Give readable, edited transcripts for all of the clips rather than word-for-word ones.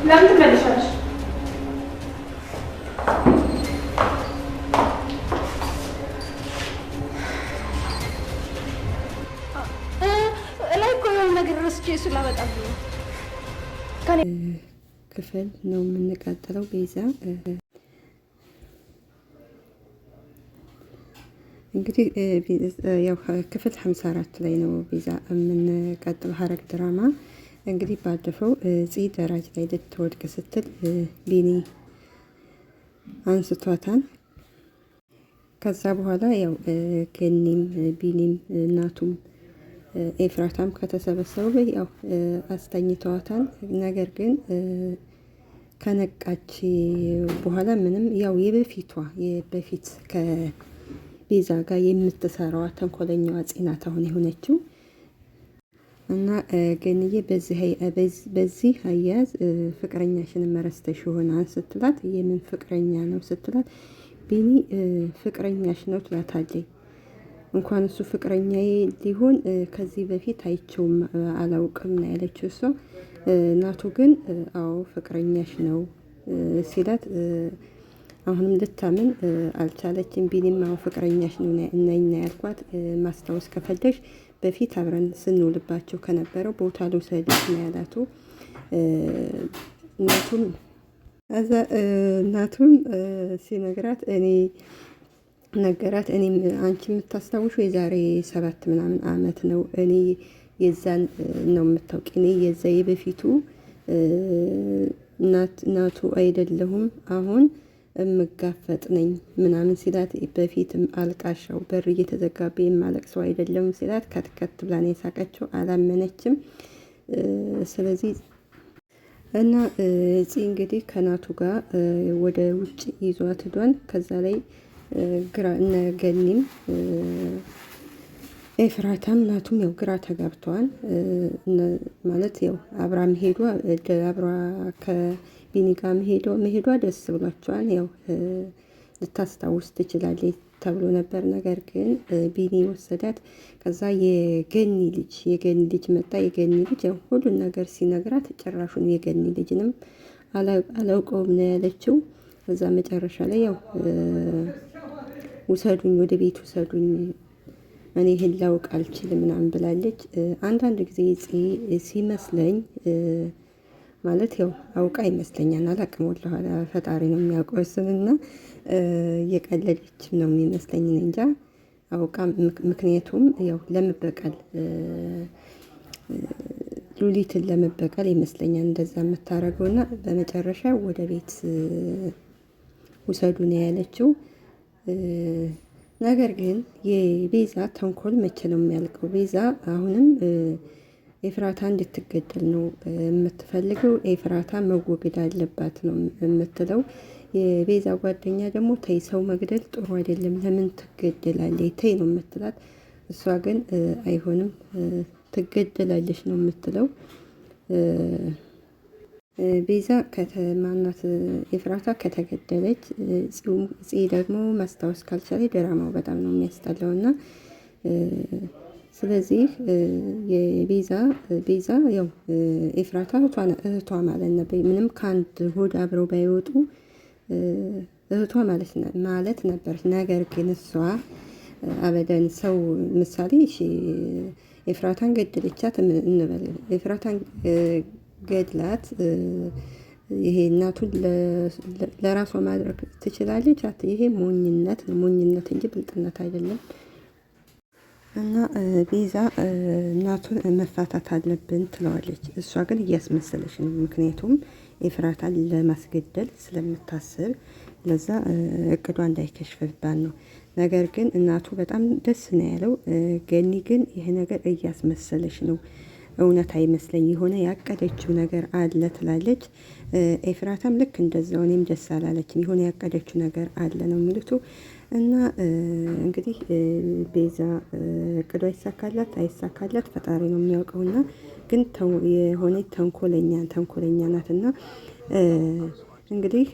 ለምን ትመለሻለሽ? ላይ እኮ የሆነ ነገር ረስቼ ስላመጣብኝ ክፍል ነው የምንቀጥለው። ቤዛ እንግዲህ ያው ክፍል 54 ላይ ነው ቤዛ የምንቀጥለው ሐረግ ድራማ። እንግዲህ ባለፈው ፂ ደራጅ ላይ ልትወድቅ ስትል ቢኒ አንስቷታል። ከዛ በኋላ ያው ገኒም ቢኒም እናቱም ኤፍራታም ከተሰበሰቡ ያው አስተኝተዋታል። ነገር ግን ከነቃች በኋላ ምንም ያው የበፊት ከቤዛ ጋር የምትሰራዋ ተንኮለኛዋ ጽናት አሁን የሆነችው እና ገንዬ በዚህ አያያዝ ፍቅረኛሽን መረስተሽ ይሆናል ስትላት፣ የምን ፍቅረኛ ነው ስትላት፣ ቢኒ ፍቅረኛሽ ነው ትላታለች። እንኳን እሱ ፍቅረኛዬ ሊሆን ከዚህ በፊት አይቼውም አላውቅም ነው ያለችው እሷ። እናቱ ግን አዎ ፍቅረኛሽ ነው ሲላት አሁንም ልታምን አልቻለችም። ቢኒም አዎ ፍቅረኛሽ ነው ነኝ ያልኳት፣ ማስታወስ ከፈለሽ በፊት አብረን ስንውልባቸው ከነበረው ቦታ ልውሰድሽ ነው ያላቱ። እናቱም ሲነግራት ነገራት። እኔም አንቺ የምታስታውሹ የዛሬ 7 ምናምን አመት ነው። እኔ የዛን ነው የምታውቂ። እኔ የዛ የበፊቱ እናቱ አይደለሁም አሁን እምጋፈጥ ነኝ ምናምን ሲላት፣ በፊትም አልቃሻው በር እየተዘጋብኝ የማለቅሰው አይደለም ሲላት ከትከት ብላ ነው የሳቀችው። አላመነችም። ስለዚህ እና ፂ እንግዲህ ከናቱ ጋር ወደ ውጭ ይዟት ሄዷል። ከዛ ላይ ግራ እነ ገኒም ኤፍራታም ናቱም ያው ግራ ተጋብተዋል። ማለት ያው አብራም ሄዷ አብራ ከቢኒ ጋር መሄዷ ደስ ብሏቸዋል። ያው ልታስታውስ ትችላለች ተብሎ ነበር። ነገር ግን ቢኒ ወሰዳት። ከዛ የገኒ ልጅ መጣ። የገኒ ልጅ ያው ሁሉን ነገር ሲነግራት ጭራሹን የገኒ ልጅንም አላውቀውም ነው ያለችው። ከዛ መጨረሻ ላይ ያው ውሰዱኝ፣ ወደ ቤት ውሰዱኝ፣ እኔ ይህን ላውቅ አልችልም ምናምን ብላለች። አንዳንድ ጊዜ ሲመስለኝ ማለት ያው አውቃ ይመስለኛል፣ አላቅም፣ ወላሂ ፈጣሪ ነው የሚያውቀው እሱንና እየቀለደችም ነው የሚመስለኝ እንጃ አውቃ። ምክንያቱም ያው ለመበቀል ሉሊትን ለመበቀል ይመስለኛል እንደዛ የምታረገውና በመጨረሻ ወደ ቤት ውሰዱ ነው ያለችው። ነገር ግን የቤዛ ተንኮል መቼ ነው የሚያልቀው? ቤዛ አሁንም ኤፍራታ እንድትገደል ነው የምትፈልገው። ኤፍራታ መወገድ አለባት ነው የምትለው። የቤዛ ጓደኛ ደግሞ ተይ፣ ሰው መግደል ጥሩ አይደለም፣ ለምን ትገደላለች? ተይ ነው የምትላት። እሷ ግን አይሆንም ትገደላለች ነው የምትለው። ቤዛ ከተማናት ኤፍራታ ከተገደለች ፂ ደግሞ ማስታወስ ካልቻለ ድራማው በጣም ነው የሚያስጠላው። እና ስለዚህ ቤዛ ያው ኤፍራታ እህቷ ማለት ነበር። ምንም ከአንድ ሆድ አብረው ባይወጡ እህቷ ማለት ነበር። ነገር ግን እሷ አበደን ሰው ምሳሌ ኤፍራታን ገደለቻት እንበል። ኤፍራታን ገድላት ይሄ እናቱን ለራሷ ማድረግ ትችላለች። ይሄ ሞኝነት ነው፣ ሞኝነት እንጂ ብልጥነት አይደለም። እና ቤዛ እናቱን መፋታት አለብን ትለዋለች። እሷ ግን እያስመሰለች ነው። ምክንያቱም ኤፍራታን ለማስገደል ስለምታስብ ለዛ እቅዷ እንዳይከሽፍባት ነው። ነገር ግን እናቱ በጣም ደስ ነው ያለው። ገኒ ግን ይሄ ነገር እያስመሰለች ነው፣ እውነት አይመስለኝ፣ የሆነ ያቀደችው ነገር አለ ትላለች። ኤፍራታም ልክ እንደዛው እኔም ደስ አላለችም፣ የሆነ ያቀደችው ነገር አለ ነው የሚሉት። እና እንግዲህ ቤዛ እቅዷ ይሳካላት አይሳካላት ፈጣሪ ነው የሚያውቀውና ግን የሆነ ተንኮለኛ ናትና እንግዲህ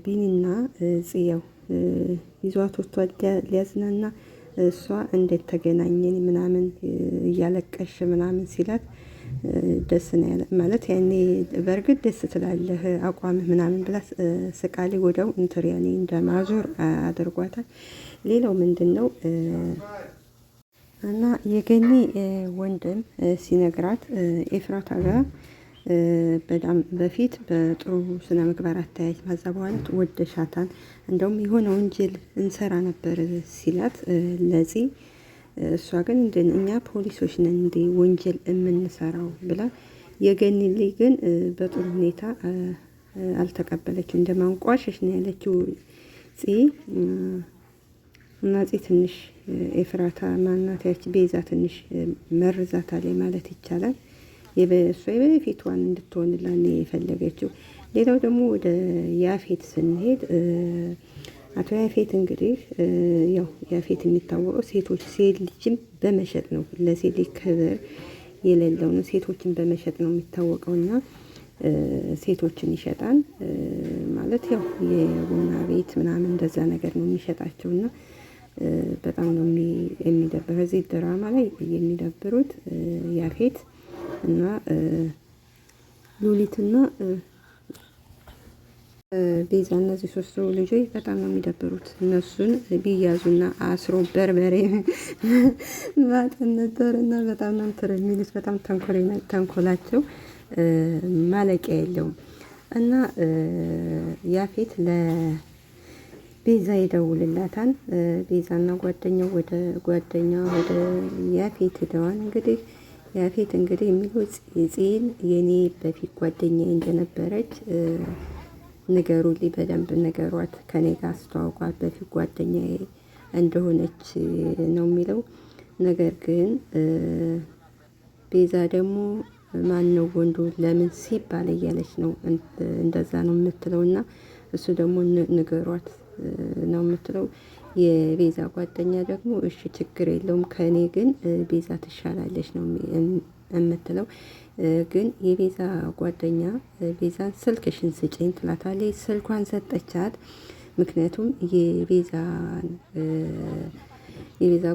ቢኒና ጽያው ይዟት ወጥቷል ሊያዝናና። እሷ እንዴት ተገናኘን ምናምን እያለቀሽ ምናምን ሲላት ደስ ነው ያለ ማለት ያኔ በእርግጥ ደስ ትላለህ አቋምህ ምናምን ብላ ስቃሊ ወደው እንትር ያኔ እንደ ማዞር አድርጓታል። ሌላው ምንድነው እና የገኒ ወንድም ሲነግራት ኤፍራታ ጋር በጣም በፊት በጥሩ ስነ ምግባር አታያች ከዛ በኋላ ወደሻታል እንደውም የሆነ ወንጀል እንሰራ ነበር ሲላት ለዚ እሷ ግን እኛ ፖሊሶች ነን እንዴ ወንጀል የምንሰራው ብላ የገኒ ልጅ ግን በጥሩ ሁኔታ አልተቀበለችው እንደማንቋሸሽ ነው ያለችው እና ትንሽ ኤፍራታ ማናት ያቺ ቤዛ ትንሽ መርዛታለች ማለት ይቻላል። እሷ የበፊቷን እንድትሆንላት ነው የፈለገችው። ሌላው ደግሞ ወደ ያፌት ስንሄድ አቶ ያፌት እንግዲህ ያው ያፌት የሚታወቀው ሴት ልጅም በመሸጥ ነው። ለሴት ልጅ ክብር የሌለው ነው። ሴቶችን በመሸጥ ነው የሚታወቀውና ሴቶችን ይሸጣል ማለት ያው የቡና ቤት ምናምን እንደዛ ነገር ነው የሚሸጣቸውና በጣም ነው የሚደብረው። እዚህ ድራማ ላይ የሚደብሩት ያፌት እና ሉሊትና ቤዛ እነዚህ ሶስቱ ልጆች በጣም ነው የሚደብሩት። እነሱን ቢያዙና አስሮ በርበሬ ማጠን ነበርና በጣም ነው የሚሉት። በጣም ተንኮላቸው ማለቂያ የለውም። እና ያፌት ለቤዛ ይደውልላታል። ቤዛና ጓደኛው ወደ ያፌት ሄደዋል። እንግዲህ ያፌት እንግዲህ የሚለው ጽል የኔ በፊት ጓደኛዬ እንደነበረች ንገሩልኝ፣ በደንብ ነገሯት፣ ከኔ ጋር አስተዋውቋት፣ በፊት ጓደኛዬ እንደሆነች ነው የሚለው። ነገር ግን ቤዛ ደግሞ ማን ነው ወንዱ ለምን ሲባል እያለች ነው እንደዛ ነው የምትለውና እሱ ደግሞ ንገሯት ነው የምትለው። የቤዛ ጓደኛ ደግሞ እሺ ችግር የለውም ከኔ ግን ቤዛ ትሻላለች ነው የምትለው። ግን የቤዛ ጓደኛ ቤዛን ስልክሽን ስጪኝ ትላታለች። ስልኳን ሰጠቻት። ምክንያቱም የቤዛ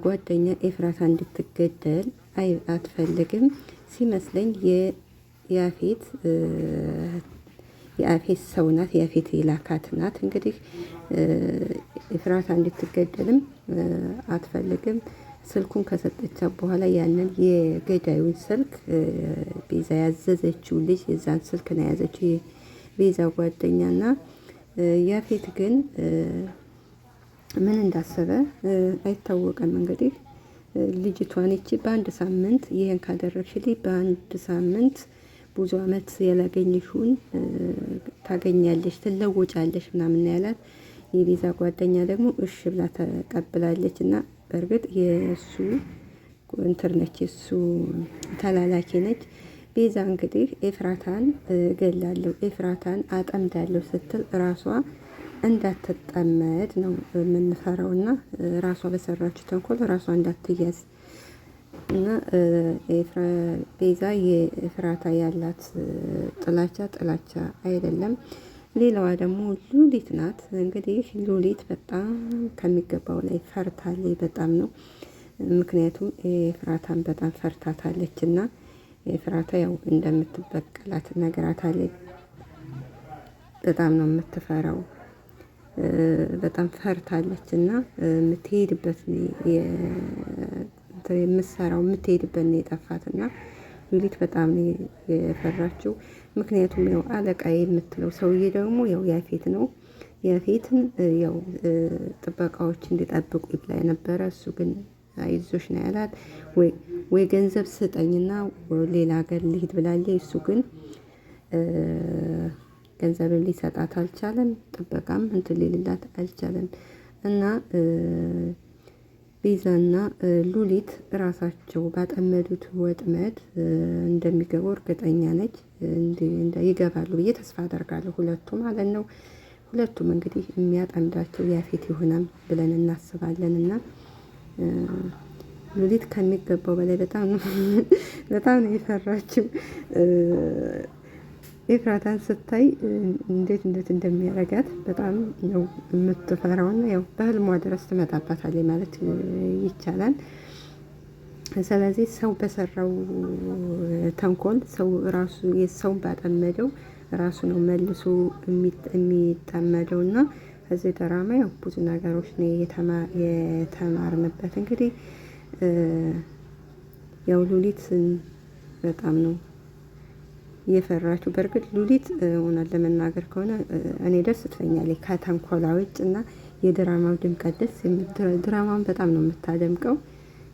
ጓደኛ ኤፍራታ እንድትገደል አትፈልግም ሲመስለኝ። የያፌት ሰው ናት፣ ያፌት የላካት ናት። እንግዲህ ኤፍራታ እንድትገደልም አትፈልግም። ስልኩን ከሰጠቻት በኋላ ያንን የገዳዩን ስልክ ቤዛ ያዘዘችው ልጅ የዛን ስልክ ነው የያዘችው የቤዛ ጓደኛና ያፌት ግን ምን እንዳሰበ አይታወቅም። እንግዲህ ልጅቷን እቺ በአንድ ሳምንት ይሄን ካደረግሽልኝ በአንድ ሳምንት ብዙ አመት ያላገኘሽውን ታገኛለሽ፣ ትለወጫለሽ ምናምን ያላት። የቤዛ ጓደኛ ደግሞ እሺ ብላ ተቀብላለች። እና በእርግጥ የእሱ እንትን ነች፣ የእሱ ተላላኪ ነች። ቤዛ እንግዲህ ኤፍራታን ገላለሁ፣ ኤፍራታን አጠምዳለሁ ስትል ራሷ እንዳትጠመድ ነው የምንፈራውና ራሷ በሰራችው ተንኮል ራሷ እንዳትያዝ እና ቤዛ የኤፍራታ ያላት ጥላቻ አይደለም። ሌላዋ ደግሞ ሉሊት ናት። እንግዲህ ሉሊት በጣም ከሚገባው ላይ ፈርታለች፣ በጣም ነው። ምክንያቱም ኤፍራታን በጣም ፈርታታለች እና ኤፍራታ ያው እንደምትበቀላት ነግራታለች። በጣም ነው የምትፈራው፣ በጣም ፈርታለች እና የምትሄድበት የምትሄድበት ነው የጠፋትና ሉሊት በጣም የፈራችው። ምክንያቱም ያው አለቃ የምትለው ሰውዬ ደግሞ ያው ያፌት ነው። ያፌትን ያው ጥበቃዎች እንዲጠብቁ ይብላ ነበረ። እሱ ግን አይዞሽ ነው ያላት። ወይ ገንዘብ ስጠኝና ሌላ ሀገር ልሂድ ብላለች። እሱ ግን ገንዘብን ሊሰጣት አልቻለም። ጥበቃም እንትን ሊልላት አልቻለም እና ቤዛና ሉሊት ራሳቸው ባጠመዱት ወጥመድ እንደሚገቡ እርግጠኛ ነች። ይገባሉ ብዬ ተስፋ አደርጋለሁ፣ ሁለቱ ማለት ነው። ሁለቱም እንግዲህ የሚያጠምዳቸው ያፌት ይሆናል ብለን እናስባለን እና ሉሊት ከሚገባው በላይ በጣም ነው የፈራችው። ኤፍራታን ስታይ እንዴት እንደሚያረጋት በጣም ነው የምትፈራውና ያው በህልሟ ድረስ ትመጣባታለች ማለት ይቻላል። ስለዚህ ሰው በሰራው ተንኮል ሰው ራሱ የሰው ባጠመደው ራሱ ነው መልሶ የሚጠመደው እና ከዚህ ድራማ ያው ብዙ ነገሮች ነው የተማርንበት። እንግዲህ ያው ሉሊት በጣም ነው የፈራችው። በእርግጥ ሉሊት እውነት ለመናገር ከሆነ እኔ ደስ ትለኛለች ከተንኮላ ውጭ እና የድራማው ድምቀት ደስ ድራማውን በጣም ነው የምታደምቀው።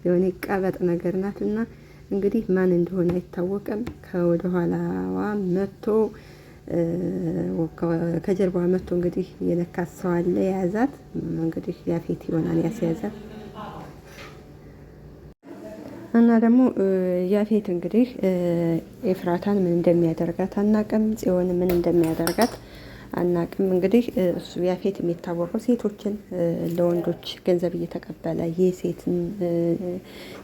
የሆነ ቀበጥ ነገር ናት እና እንግዲህ ማን እንደሆነ አይታወቅም። ከወደ ኋላዋ መጥቶ ከጀርባዋ መጥቶ እንግዲህ የነካት ሰው አለ የያዛት። እንግዲህ ያፌት ይሆናል ያስያዛት እና ደግሞ ያፌት እንግዲህ ኤፍራታን ምን እንደሚያደርጋት አናቅም፣ ጽዮን ምን እንደሚያደርጋት አናቅም። እንግዲህ እሱ ያፌት የሚታወቀው ሴቶችን ለወንዶች ገንዘብ እየተቀበለ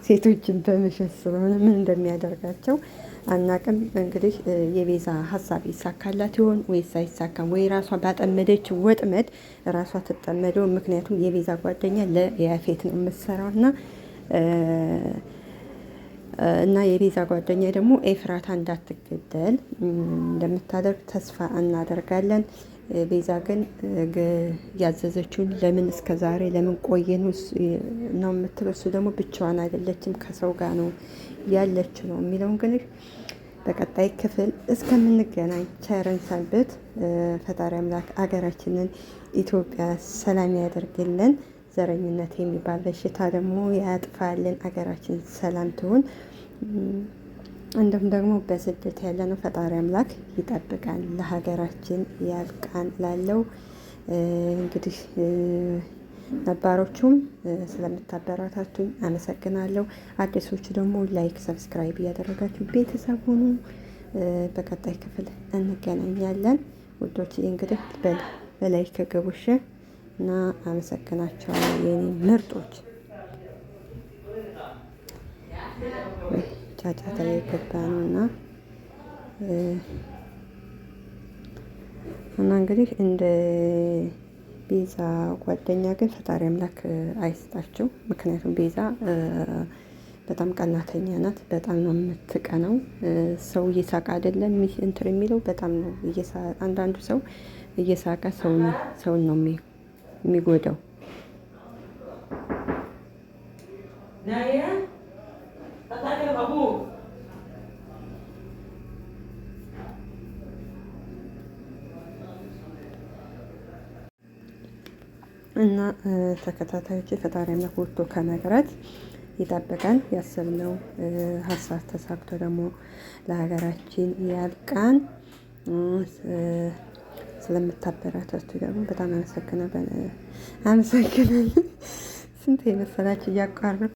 ሴቶችን በመሸጥ ስለሆነ ምን እንደሚያደርጋቸው አናቅም። እንግዲህ የቤዛ ሀሳብ ይሳካላት ይሆን ወይስ አይሳካም? ወይ ራሷ ባጠመደችው ወጥመድ ራሷ ትጠመደው? ምክንያቱም የቤዛ ጓደኛ ለያፌት ነው የምትሰራው እና የቤዛ ጓደኛ ደግሞ ኤፍራታ እንዳትገደል እንደምታደርግ ተስፋ እናደርጋለን። ቤዛ ግን ያዘዘችውን ለምን እስከ ዛሬ ለምን ቆየን ነው የምትለው። እሱ ደግሞ ብቻዋን አይደለችም ከሰው ጋር ነው ያለችው ነው የሚለው። እንግዲህ በቀጣይ ክፍል እስከምንገናኝ ቸርን ሰንብት። ፈጣሪ አምላክ አገራችንን ኢትዮጵያ ሰላም ያደርግልን። ዘረኝነት የሚባል በሽታ ደግሞ ያጥፋልን። አገራችን ሰላም ትሁን። እንዲሁም ደግሞ በስደት ያለነው ፈጣሪ አምላክ ይጠብቃን፣ ለሀገራችን ያብቃን ላለው እንግዲህ ነባሮቹም ስለምታበረታቱኝ አመሰግናለሁ። አዲሶቹ ደግሞ ላይክ፣ ሰብስክራይብ እያደረጋችሁ ቤተሰብ ሁኑ። በቀጣይ ክፍል እንገናኛለን ውዶች። እንግዲህ በላይክ ግቡሽ እና አመሰግናቸዋለሁ የኔ ምርጦች። ጫጫታ የገባ ነው እና እንግዲህ እንደ ቤዛ ጓደኛ ግን ፈጣሪ አምላክ አይስጣቸው። ምክንያቱም ቤዛ በጣም ቀናተኛ ናት። በጣም ነው የምትቀናው። ሰው እየሳቀ አይደለም እንትን የሚለው በጣም ነው አንዳንዱ ሰው እየሳቀ ሰውን ነው የሚጎዳው። እና ተከታታዮች ፈጣሪ አምላክ ወጥቶ ከመቅረት ይጠብቀን። ያሰብነው ሀሳብ ተሳክቶ ደግሞ ለሀገራችን ያብቃን። ስለምታበረታቱ ደግሞ በጣም አመሰግናለሁ። ስንት የመሰላችሁ እያቋረጥ